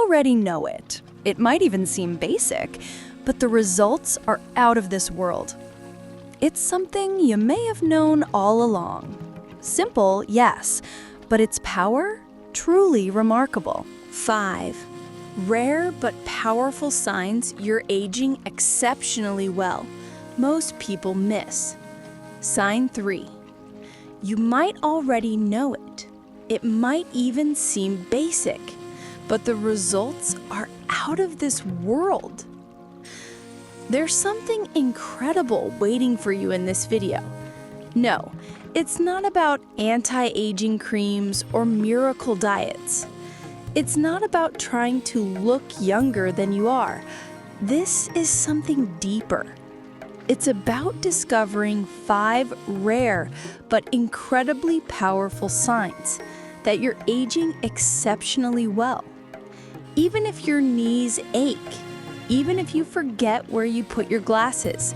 already know it. It might even seem basic, but the results are out of this world. It's something you may have known all along. Simple, yes, but its power, truly remarkable. 5. Rare but powerful signs you're aging exceptionally well. Most people miss. Sign 3. You might already know it. It might even seem basic, but the results are out of this world. There's something incredible waiting for you in this video. No, it's not about anti-aging creams or miracle diets. It's not about trying to look younger than you are. This is something deeper. It's about discovering 5 rare but incredibly powerful signs that you're aging exceptionally well. Even if your knees ache, even if you forget where you put your glasses,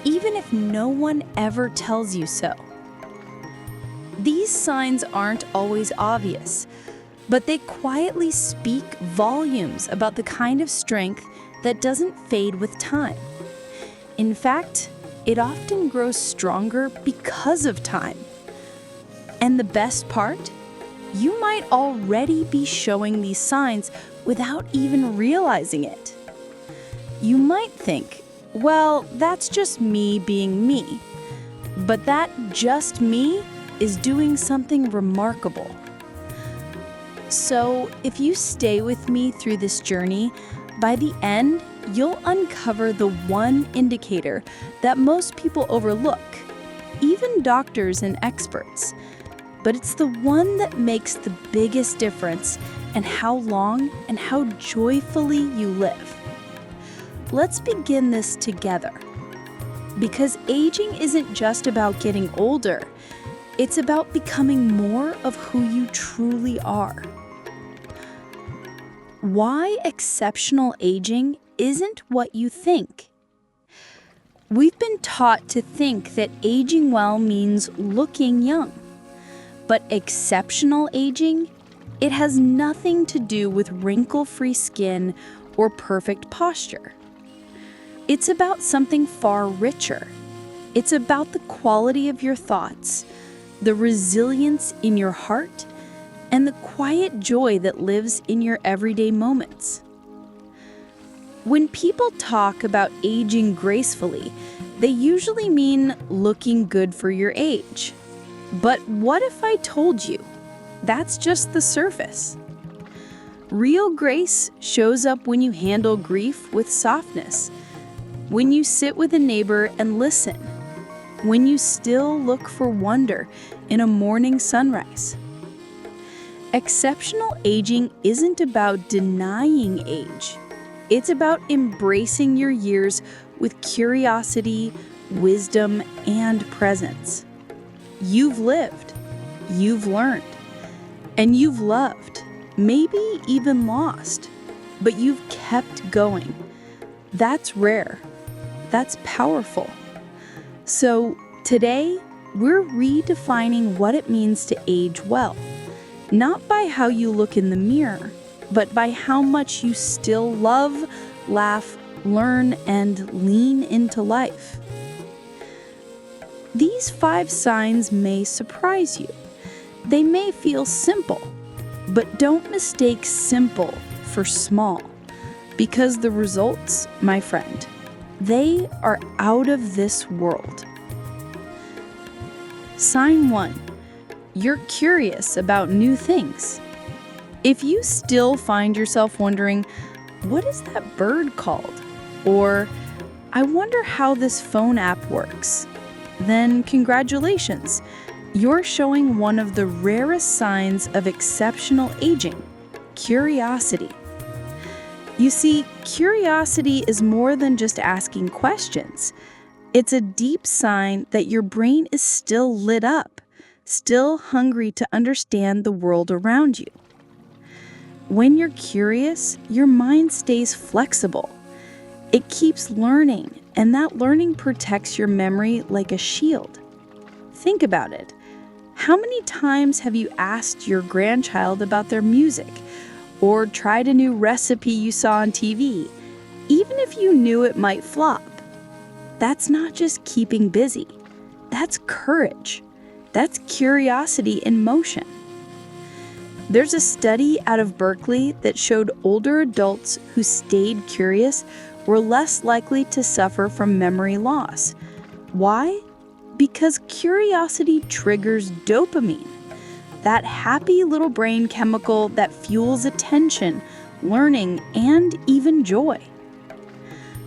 even if no one ever tells you so. These signs aren't always obvious, but they quietly speak volumes about the kind of strength that doesn't fade with time. In fact, it often grows stronger because of time. And the best part? You might already be showing these signs without even realizing it. You might think, well, that's just me being me. But that just me is doing something remarkable. So, if you stay with me through this journey, by the end, you'll uncover the one indicator that most people overlook, even doctors and experts. But it's the one that makes the biggest difference in how long and how joyfully you live. Let's begin this together. Because aging isn't just about getting older, it's about becoming more of who you truly are. Why exceptional aging isn't what you think. We've been taught to think that aging well means looking young. But exceptional aging, it has nothing to do with wrinkle-free skin or perfect posture. It's about something far richer. It's about the quality of your thoughts, the resilience in your heart, and the quiet joy that lives in your everyday moments. When people talk about aging gracefully, they usually mean looking good for your age. But what if I told you that's just the surface? Real grace shows up when you handle grief with softness, when you sit with a neighbor and listen, when you still look for wonder in a morning sunrise. Exceptional aging isn't about denying age. It's about embracing your years with curiosity, wisdom, and presence. You've lived, you've learned, and you've loved, maybe even lost, but you've kept going. That's rare. That's powerful. So today, we're redefining what it means to age well, not by how you look in the mirror, but by how much you still love, laugh, learn, and lean into life. These 5 signs may surprise you. They may feel simple, but don't mistake simple for small, because the results, my friend, they are out of this world. Sign 1. You're curious about new things. If you still find yourself wondering, what is that bird called? Or, I wonder how this phone app works, then congratulations. You're showing one of the rarest signs of exceptional aging, curiosity. You see, curiosity is more than just asking questions. It's a deep sign that your brain is still lit up, still hungry to understand the world around you. When you're curious, your mind stays flexible. It keeps learning, and that learning protects your memory like a shield. Think about it. How many times have you asked your grandchild about their music, or tried a new recipe you saw on TV, even if you knew it might flop. That's not just keeping busy. That's courage. That's curiosity in motion. There's a study out of Berkeley that showed older adults who stayed curious were less likely to suffer from memory loss. Why? Because curiosity triggers dopamine, that happy little brain chemical that fuels attention, learning, and even joy.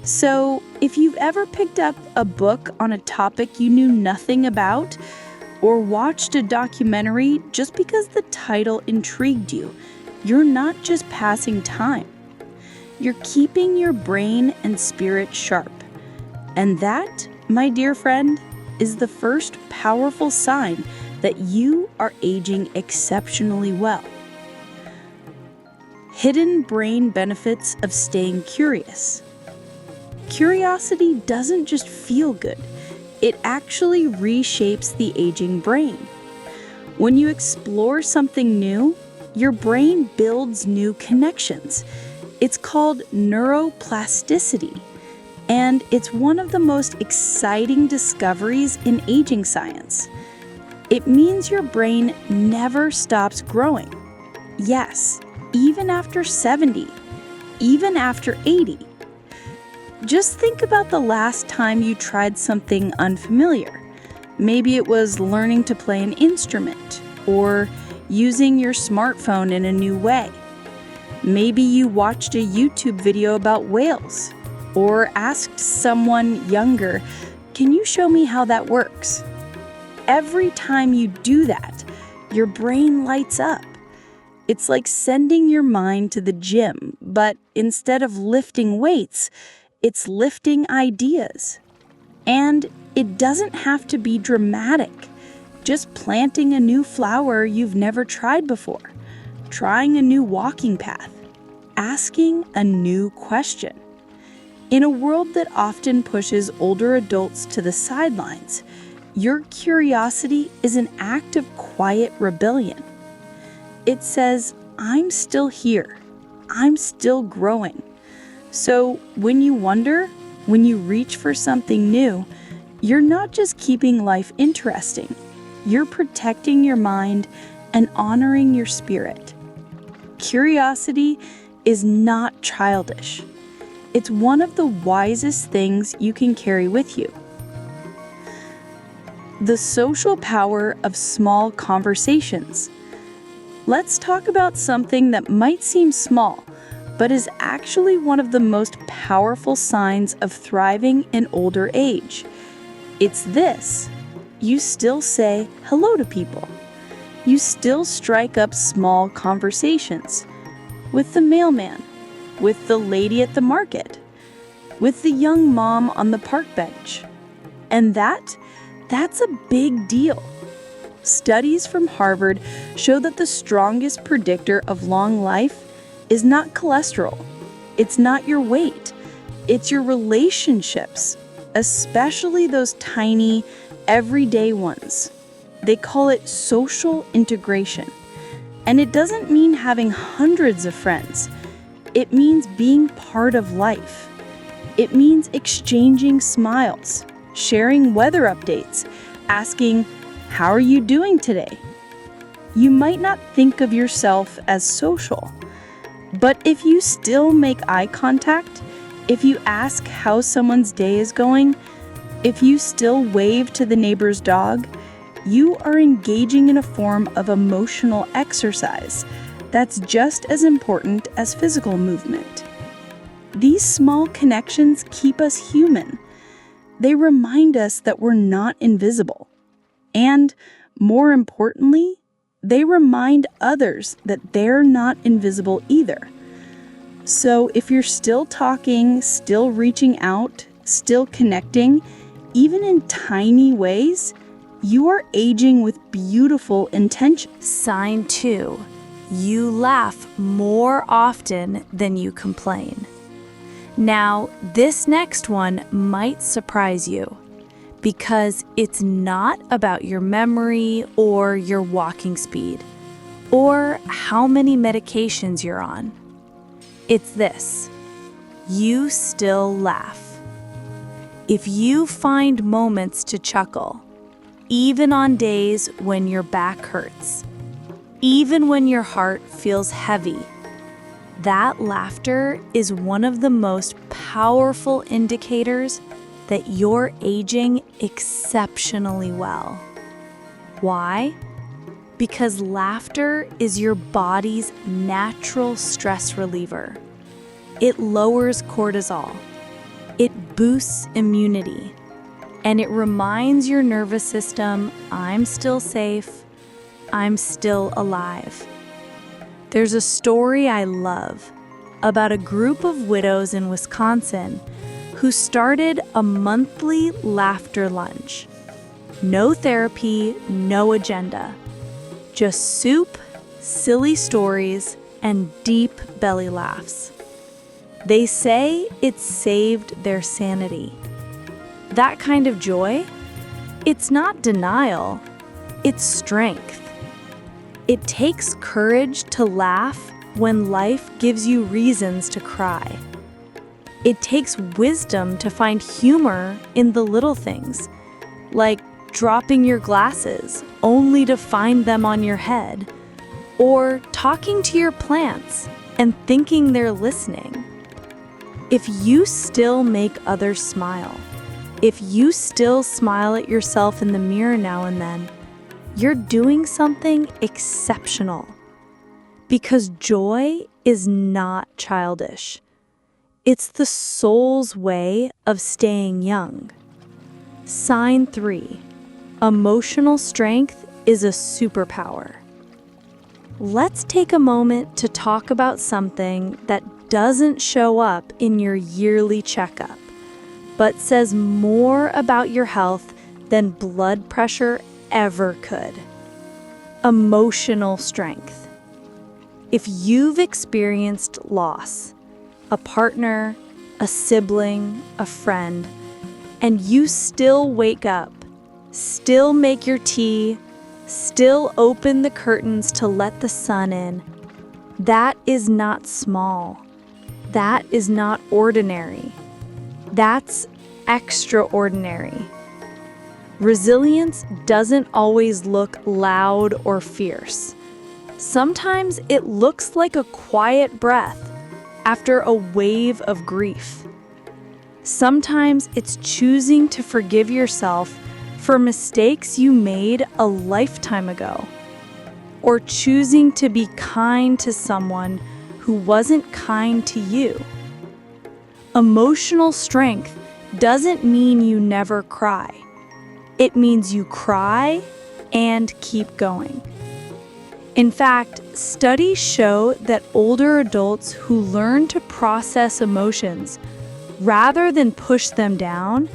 So, if you've ever picked up a book on a topic you knew nothing about, or watched a documentary just because the title intrigued you, you're not just passing time. You're keeping your brain and spirit sharp. And that, my dear friend, is the first powerful sign that you are aging exceptionally well. Hidden brain benefits of staying curious. Curiosity doesn't just feel good. It actually reshapes the aging brain. When you explore something new, your brain builds new connections. It's called neuroplasticity, and it's one of the most exciting discoveries in aging science. It means your brain never stops growing. Yes, even after 70, even after 80. Just think about the last time you tried something unfamiliar. Maybe it was learning to play an instrument or using your smartphone in a new way. Maybe you watched a YouTube video about whales or asked someone younger, "Can you show me how that works?" Every time you do that, your brain lights up. It's like sending your mind to the gym, but instead of lifting weights, it's lifting ideas. And it doesn't have to be dramatic. Just planting a new flower you've never tried before, trying a new walking path, asking a new question. In a world that often pushes older adults to the sidelines, your curiosity is an act of quiet rebellion. It says, "I'm still here. I'm still growing." So when you wonder, when you reach for something new, you're not just keeping life interesting. You're protecting your mind and honoring your spirit. Curiosity is not childish. It's one of the wisest things you can carry with you. The social power of small conversations. Let's talk about something that might seem small, but is actually one of the most powerful signs of thriving in older age. It's this: you still say hello to people. You still strike up small conversations with the mailman, with the lady at the market, with the young mom on the park bench. And that's a big deal. Studies from Harvard show that the strongest predictor of long life is not cholesterol. It's not your weight. It's your relationships, especially those tiny, everyday ones. They call it social integration. And it doesn't mean having hundreds of friends. It means being part of life. It means exchanging smiles, sharing weather updates, asking, "How are you doing today?" You might not think of yourself as social, but if you still make eye contact, if you ask how someone's day is going, if you still wave to the neighbor's dog, you are engaging in a form of emotional exercise that's just as important as physical movement. These small connections keep us human. They remind us that we're not invisible. And, more importantly, they remind others that they're not invisible either. So if you're still talking, still reaching out, still connecting, even in tiny ways, you are aging with beautiful intention. Sign 2. You laugh more often than you complain. Now, this next one might surprise you because it's not about your memory or your walking speed. or how many medications you're on. It's this: you still laugh. If you find moments to chuckle, even on days when your back hurts, even when your heart feels heavy, that laughter is one of the most powerful indicators that you're aging exceptionally well. Why? Because laughter is your body's natural stress reliever. It lowers cortisol, it boosts immunity, and it reminds your nervous system, I'm still safe, I'm still alive. There's a story I love about a group of widows in Wisconsin who started a monthly laughter lunch. No therapy, no agenda. Just soup, silly stories, and deep belly laughs. They say it saved their sanity. That kind of joy, it's not denial, it's strength. It takes courage to laugh when life gives you reasons to cry. It takes wisdom to find humor in the little things, like dropping your glasses only to find them on your head, or talking to your plants and thinking they're listening. If you still make others smile, if you still smile at yourself in the mirror now and then, you're doing something exceptional. Because joy is not childish. It's the soul's way of staying young. Sign 3. Emotional strength is a superpower. Let's take a moment to talk about something that doesn't show up in your yearly checkup, but says more about your health than blood pressure ever could. Emotional strength. If you've experienced loss, a partner, a sibling, a friend, and you still wake up, still make your tea, still open the curtains to let the sun in, that is not small. That is not ordinary. That's extraordinary. Resilience doesn't always look loud or fierce. Sometimes it looks like a quiet breath after a wave of grief. Sometimes it's choosing to forgive yourself for mistakes you made a lifetime ago, or choosing to be kind to someone who wasn't kind to you. Emotional strength doesn't mean you never cry. It means you cry and keep going. In fact, studies show that older adults who learn to process emotions rather than push them down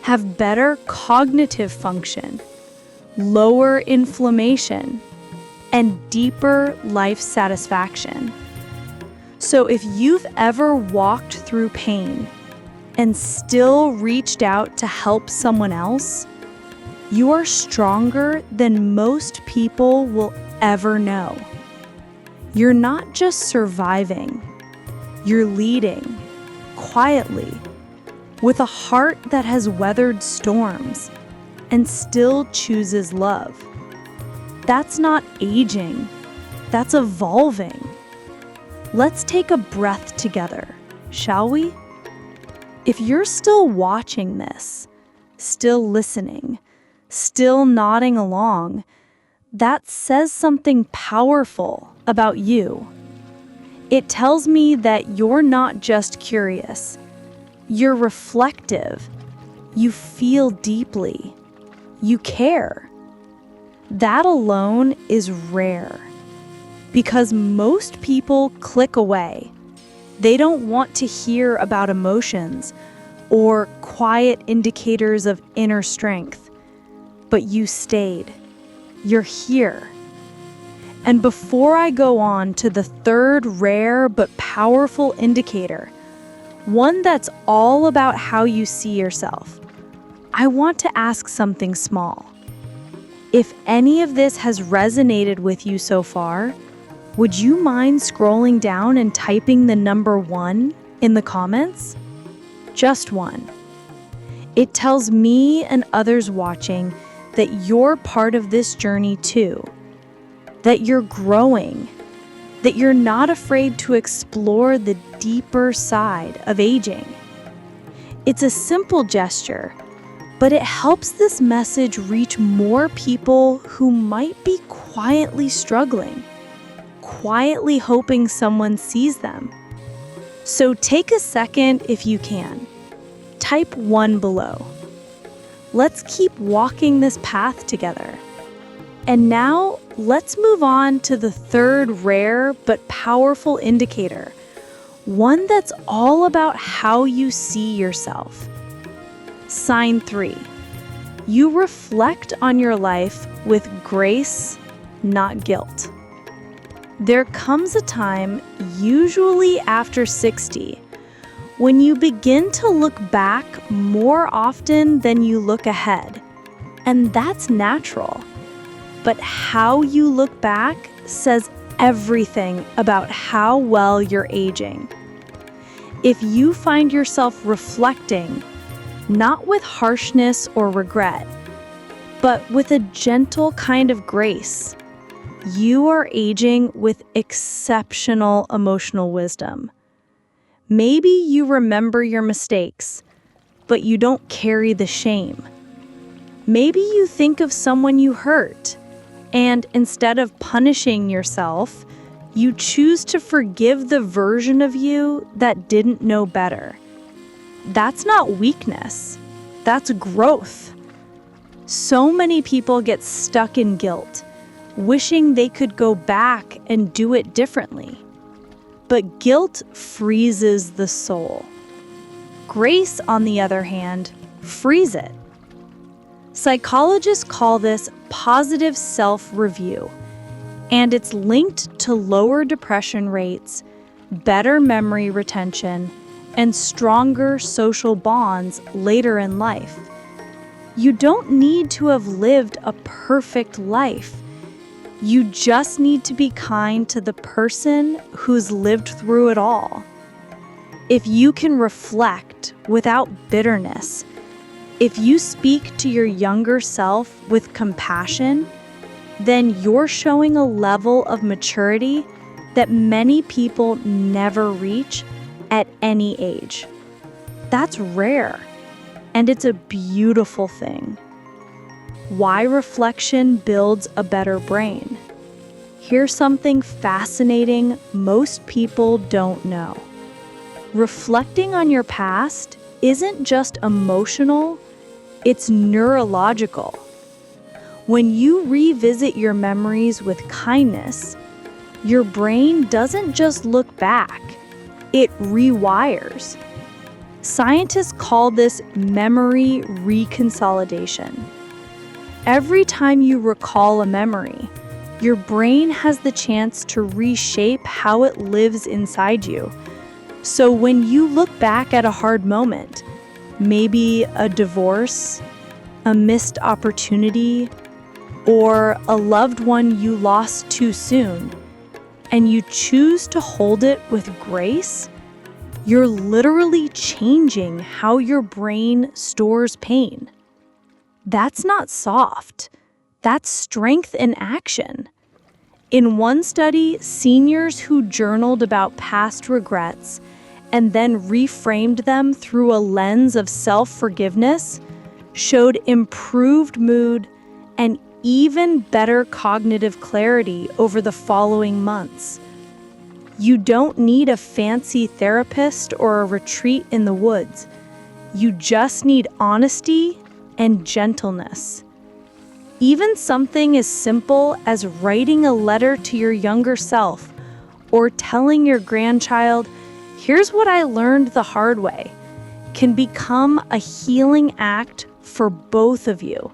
have better cognitive function, lower inflammation, and deeper life satisfaction. So if you've ever walked through pain and still reached out to help someone else, you are stronger than most people will ever know. You're not just surviving, you're leading, quietly, with a heart that has weathered storms and still chooses love. That's not aging, that's evolving. Let's take a breath together, shall we? If you're still watching this, still listening, still nodding along, that says something powerful about you. It tells me that you're not just curious, you're reflective, you feel deeply, you care. That alone is rare, because most people click away. They don't want to hear about emotions or quiet indicators of inner strength. But you stayed. You're here. And before I go on to the third rare but powerful indicator, one that's all about how you see yourself, I want to ask something small. If any of this has resonated with you so far, would you mind scrolling down and typing the number 1 in the comments? Just 1. It tells me and others watching that you're part of this journey too, that you're growing, that you're not afraid to explore the deeper side of aging. It's a simple gesture, but it helps this message reach more people who might be quietly struggling, quietly hoping someone sees them. So take a second if you can. Type 1 below. Let's keep walking this path together. And now, let's move on to the third rare but powerful indicator, one that's all about how you see yourself. Sign 3. You reflect on your life with grace, not guilt. There comes a time, usually after 60, when you begin to look back more often than you look ahead. And that's natural. But how you look back says everything about how well you're aging. If you find yourself reflecting, not with harshness or regret, but with a gentle kind of grace, you are aging with exceptional emotional wisdom. Maybe you remember your mistakes, but you don't carry the shame. Maybe you think of someone you hurt, and instead of punishing yourself, you choose to forgive the version of you that didn't know better. That's not weakness. That's growth. So many people get stuck in guilt, wishing they could go back and do it differently. But guilt freezes the soul. Grace, on the other hand, frees it. Psychologists call this positive self-review, and it's linked to lower depression rates, better memory retention, and stronger social bonds later in life. You don't need to have lived a perfect life. You just need to be kind to the person who's lived through it all. If you can reflect without bitterness, if you speak to your younger self with compassion, then you're showing a level of maturity that many people never reach at any age. That's rare, and it's a beautiful thing. Why reflection builds a better brain. Here's something fascinating most people don't know. Reflecting on your past isn't just emotional, it's neurological. When you revisit your memories with kindness, your brain doesn't just look back, it rewires. Scientists call this memory reconsolidation. Every time you recall a memory, your brain has the chance to reshape how it lives inside you. So when you look back at a hard moment, maybe a divorce, a missed opportunity, or a loved one you lost too soon, and you choose to hold it with grace, you're literally changing how your brain stores pain. That's not soft. That's strength in action. In one study, seniors who journaled about past regrets and then reframed them through a lens of self-forgiveness showed improved mood and even better cognitive clarity over the following months. You don't need a fancy therapist or a retreat in the woods. You just need honesty and gentleness. Even something as simple as writing a letter to your younger self or telling your grandchild, "Here's what I learned the hard way," can become a healing act for both of you.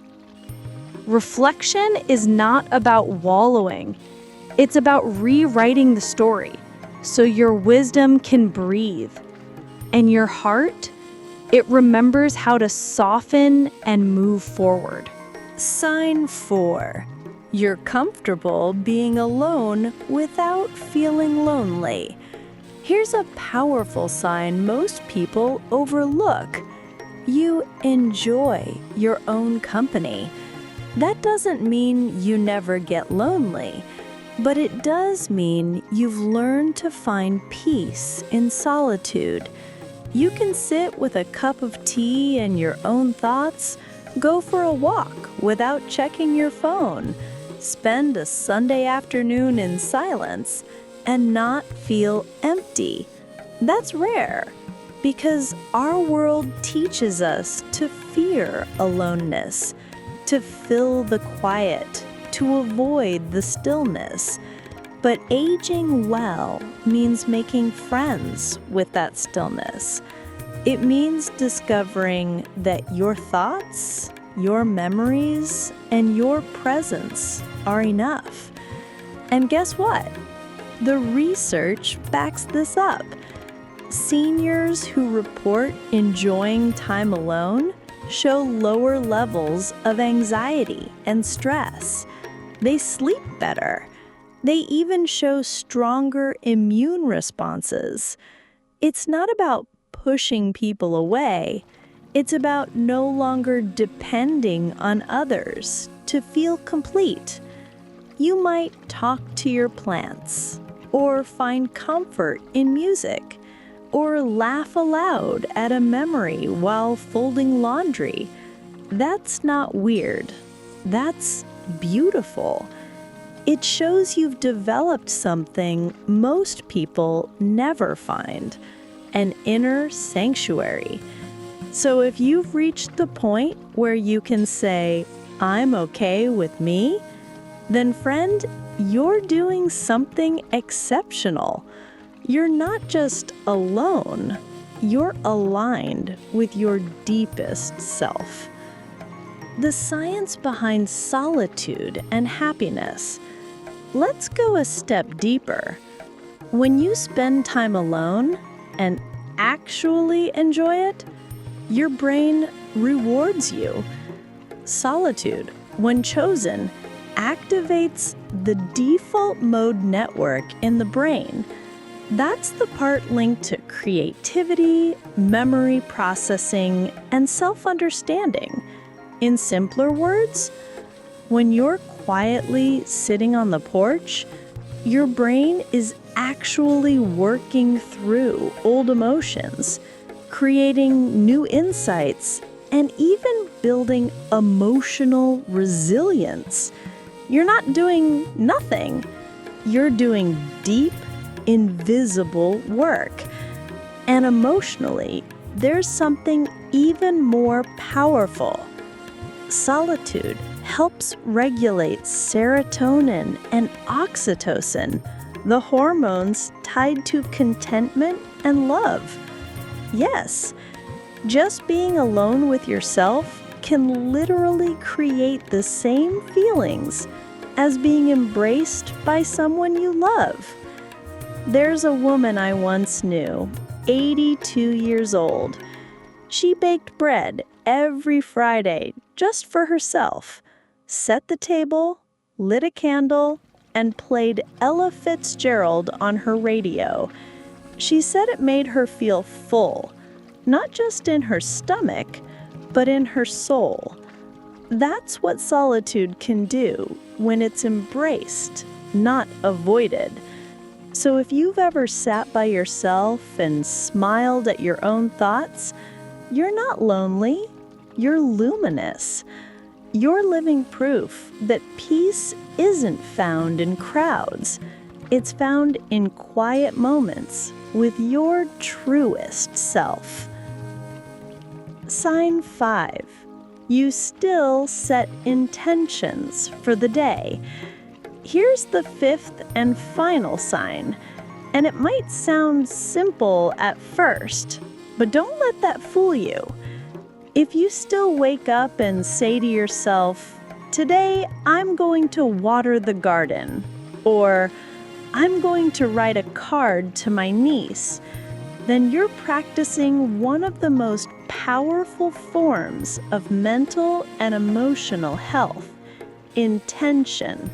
Reflection is not about wallowing. It's about rewriting the story so your wisdom can breathe. And your heart, it remembers how to soften and move forward. Sign 4. You're comfortable being alone without feeling lonely. Here's a powerful sign most people overlook. You enjoy your own company. That doesn't mean you never get lonely, but it does mean you've learned to find peace in solitude. You can sit with a cup of tea and your own thoughts, go for a walk without checking your phone, spend a Sunday afternoon in silence, and not feel empty. That's rare, because our world teaches us to fear aloneness, to fill the quiet, to avoid the stillness. But aging well means making friends with that stillness. It means discovering that your thoughts, your memories, and your presence are enough. And guess what? The research backs this up. Seniors who report enjoying time alone show lower levels of anxiety and stress. They sleep better. They even show stronger immune responses. It's not about pushing people away. It's about no longer depending on others to feel complete. You might talk to your plants, or find comfort in music, or laugh aloud at a memory while folding laundry. That's not weird. That's beautiful. It shows you've developed something most people never find, an inner sanctuary. So if you've reached the point where you can say, "I'm okay with me," then friend, you're doing something exceptional. You're not just alone, you're aligned with your deepest self. The science behind solitude and happiness. Let's go a step deeper. When you spend time alone and actually enjoy it, your brain rewards you. Solitude, when chosen, activates the default mode network in the brain. That's the part linked to creativity, memory processing, and self-understanding. In simpler words, when you're quietly sitting on the porch, your brain is actually working through old emotions, creating new insights, and even building emotional resilience. You're not doing nothing. You're doing deep, invisible work. And emotionally, there's something even more powerful. Solitude helps regulate serotonin and oxytocin, the hormones tied to contentment and love. Yes, just being alone with yourself can literally create the same feelings as being embraced by someone you love. There's a woman I once knew, 82 years old. She baked bread every Friday just for herself, set the table, lit a candle, and played Ella Fitzgerald on her radio. She said it made her feel full, not just in her stomach, but in her soul. That's what solitude can do when it's embraced, not avoided. So if you've ever sat by yourself and smiled at your own thoughts, you're not lonely, you're luminous. You're living proof that peace isn't found in crowds. It's found in quiet moments with your truest self. Sign 5. You still set intentions for the day. Here's the 5th and final sign, and it might sound simple at first, but don't let that fool you. If you still wake up and say to yourself, "Today I'm going to water the garden," or "I'm going to write a card to my niece," then you're practicing one of the most powerful forms of mental and emotional health: intention.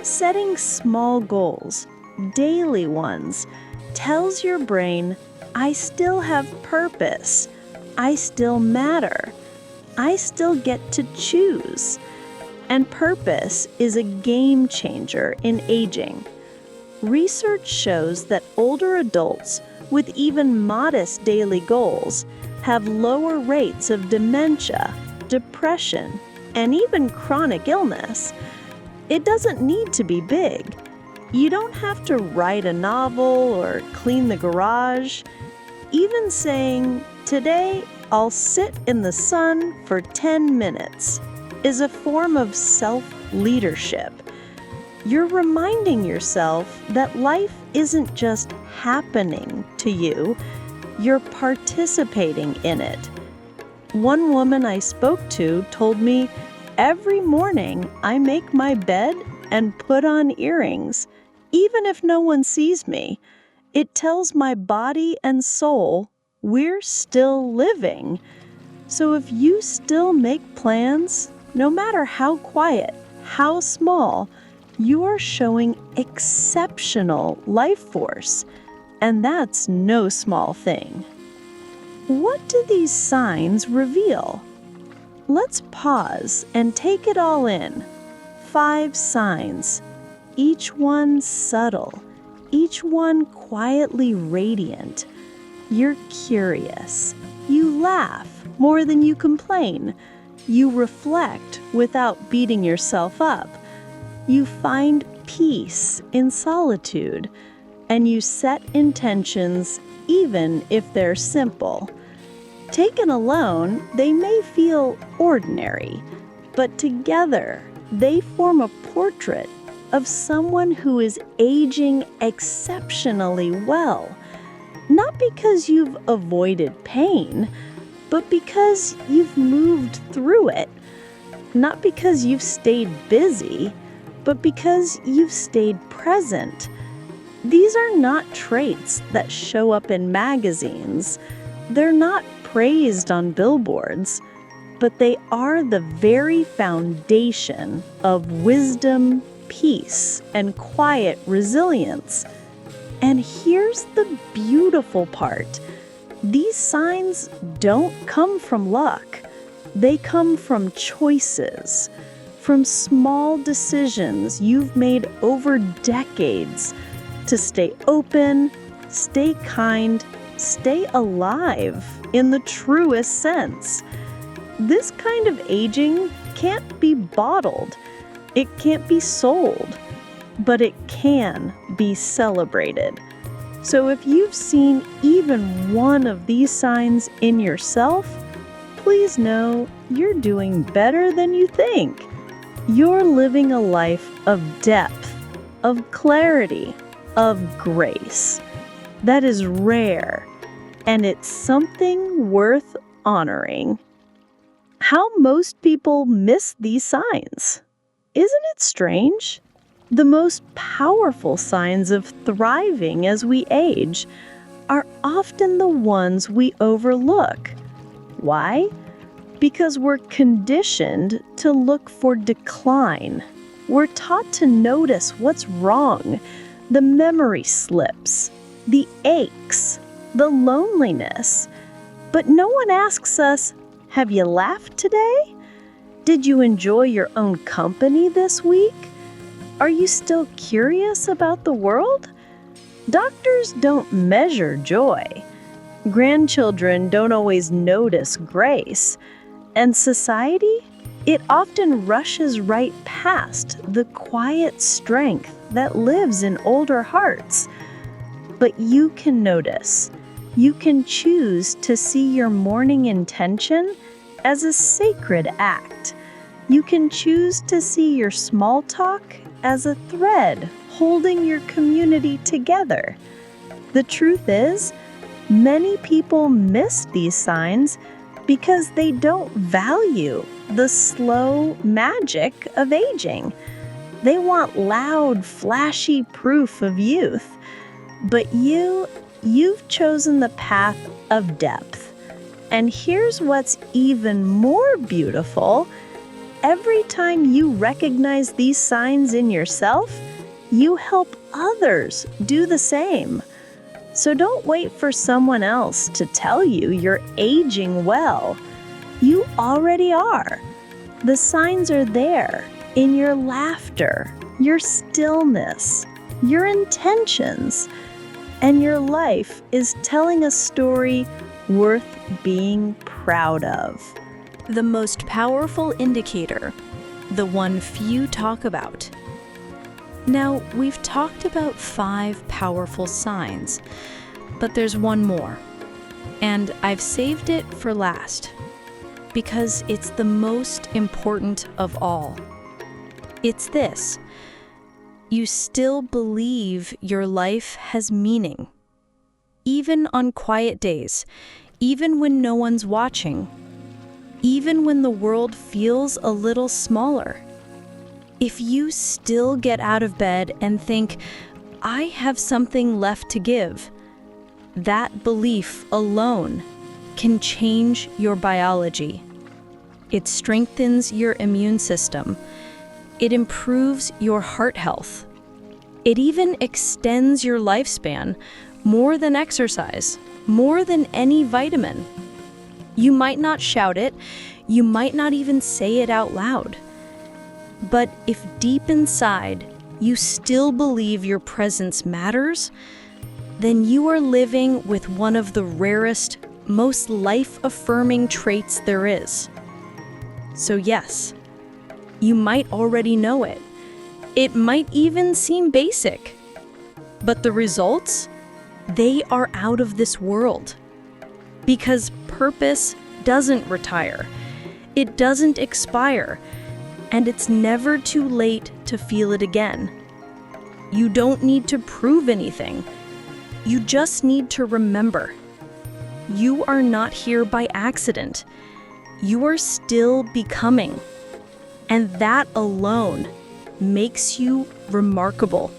Setting small goals, daily ones, tells your brain, I still have purpose, I still matter, I still get to choose. And purpose is a game changer in aging. Research shows that older adults with even modest daily goals have lower rates of dementia, depression, and even chronic illness. It doesn't need to be big. You don't have to write a novel or clean the garage. Even saying, today I'll sit in the sun for 10 minutes, is a form of self-leadership. You're reminding yourself that life isn't just happening to you, you're participating in it. One woman I spoke to told me, every morning I make my bed and put on earrings, even if no one sees me. It tells my body and soul we're still living. So if you still make plans, no matter how quiet, how small, you are showing exceptional life force, and that's no small thing. What do these signs reveal? Let's pause and take it all in. 5 signs, each one subtle, each one quietly radiant. You're curious. You laugh more than you complain. You reflect without beating yourself up. You find peace in solitude, and you set intentions even if they're simple. Taken alone, they may feel ordinary, but together they form a portrait of someone who is aging exceptionally well. Not because you've avoided pain, but because you've moved through it. Not because you've stayed busy, but because you've stayed present. These are not traits that show up in magazines. They're not praised on billboards, but they are the very foundation of wisdom, peace, and quiet resilience. And here's the beautiful part. These signs don't come from luck. They come from choices, from small decisions you've made over decades to stay open, stay kind, stay alive in the truest sense. This kind of aging can't be bottled. It can't be sold, but it can be celebrated. So if you've seen even one of these signs in yourself, please know you're doing better than you think. You're living a life of depth, of clarity, of grace. That is rare, and it's something worth honoring. How most people miss these signs. Isn't it strange? The most powerful signs of thriving as we age are often the ones we overlook. Why? Because we're conditioned to look for decline. We're taught to notice what's wrong, the memory slips, the aches, the loneliness. But no one asks us, have you laughed today? Did you enjoy your own company this week? Are you still curious about the world? Doctors don't measure joy. Grandchildren don't always notice grace. And society? It often rushes right past the quiet strength that lives in older hearts. But you can notice. You can choose to see your morning intention as a sacred act. You can choose to see your small talk as a thread holding your community together. The truth is, many people miss these signs because they don't value the slow magic of aging. They want loud, flashy proof of youth. But you you've chosen the path of depth. And here's what's even more beautiful. Every time you recognize these signs in yourself, you help others do the same. So don't wait for someone else to tell you you're aging well. You already are. The signs are there in your laughter, your stillness, your intentions, and your life is telling a story worth being proud of. The most powerful indicator, the one few talk about. Now, we've talked about 5 powerful signs, but there's one more, and I've saved it for last, because it's the most important of all. It's this: you still believe your life has meaning. Even on quiet days, even when no one's watching, even when the world feels a little smaller. If you still get out of bed and think, I have something left to give, that belief alone can change your biology. It strengthens your immune system. It improves your heart health. It even extends your lifespan more than exercise, more than any vitamin. You might not shout it, you might not even say it out loud. But if deep inside you still believe your presence matters, then you are living with one of the rarest, most life-affirming traits there is. So yes, you might already know it. It might even seem basic. But the results, they are out of this world. Because purpose doesn't retire. It doesn't expire. And it's never too late to feel it again. You don't need to prove anything. You just need to remember. You are not here by accident. You are still becoming. And that alone makes you remarkable.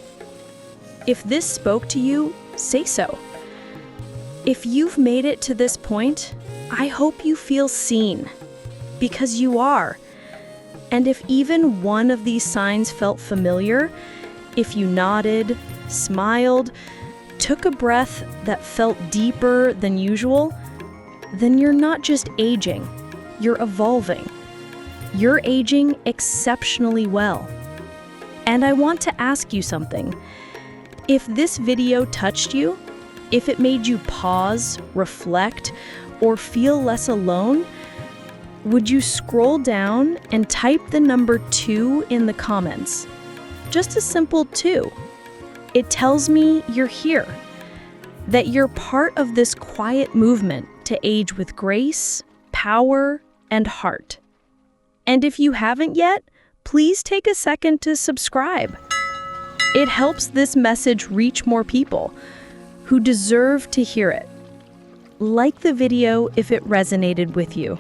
If this spoke to you, say so. If you've made it to this point, I hope you feel seen. Because you are. And if even one of these signs felt familiar, if you nodded, smiled, took a breath that felt deeper than usual, then you're not just aging, you're evolving. You're aging exceptionally well. And I want to ask you something. If this video touched you, if it made you pause, reflect, or feel less alone, would you scroll down and type the number 2 in the comments? Just a simple 2. It tells me you're here, that you're part of this quiet movement to age with grace, power, and heart. And if you haven't yet, please take a second to subscribe. It helps this message reach more people who deserve to hear it. Like the video if it resonated with you.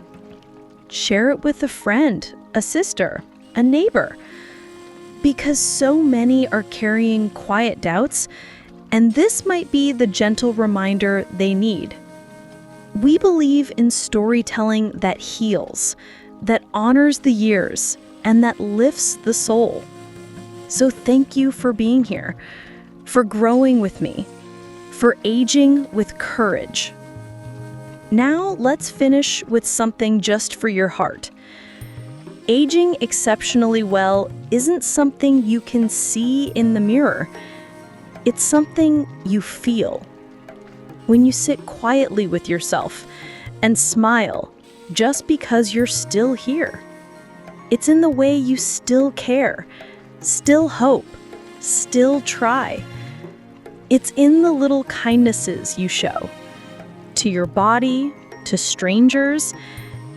Share it with a friend, a sister, a neighbor. Because so many are carrying quiet doubts, and this might be the gentle reminder they need. We believe in storytelling that heals, that honors the years, and that lifts the soul. So thank you for being here, for growing with me, for aging with courage. Now let's finish with something just for your heart. Aging exceptionally well isn't something you can see in the mirror. It's something you feel. When you sit quietly with yourself and smile just because you're still here. It's in the way you still care, still hope, still try. It's in the little kindnesses you show. To your body, to strangers,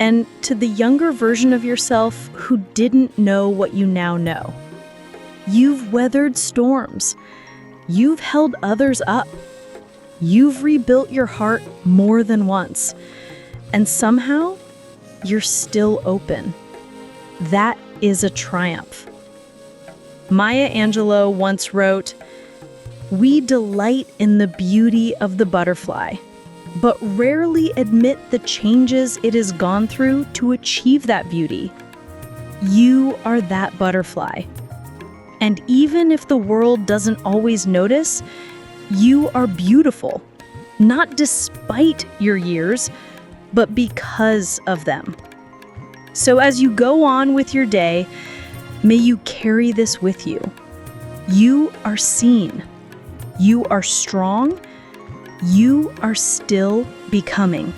and to the younger version of yourself who didn't know what you now know. You've weathered storms. You've held others up. You've rebuilt your heart more than once. And somehow, you're still open. That is a triumph. Maya Angelou once wrote, We delight in the beauty of the butterfly, but rarely admit the changes it has gone through to achieve that beauty. You are that butterfly. And even if the world doesn't always notice, you are beautiful, not despite your years, but because of them. So as you go on with your day, may you carry this with you. You are seen. You are strong. You are still becoming.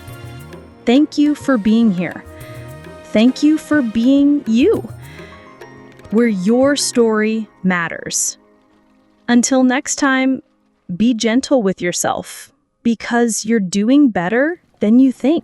Thank you for being here. Thank you for being you, where your story matters. Until next time, be gentle with yourself because you're doing better than you think.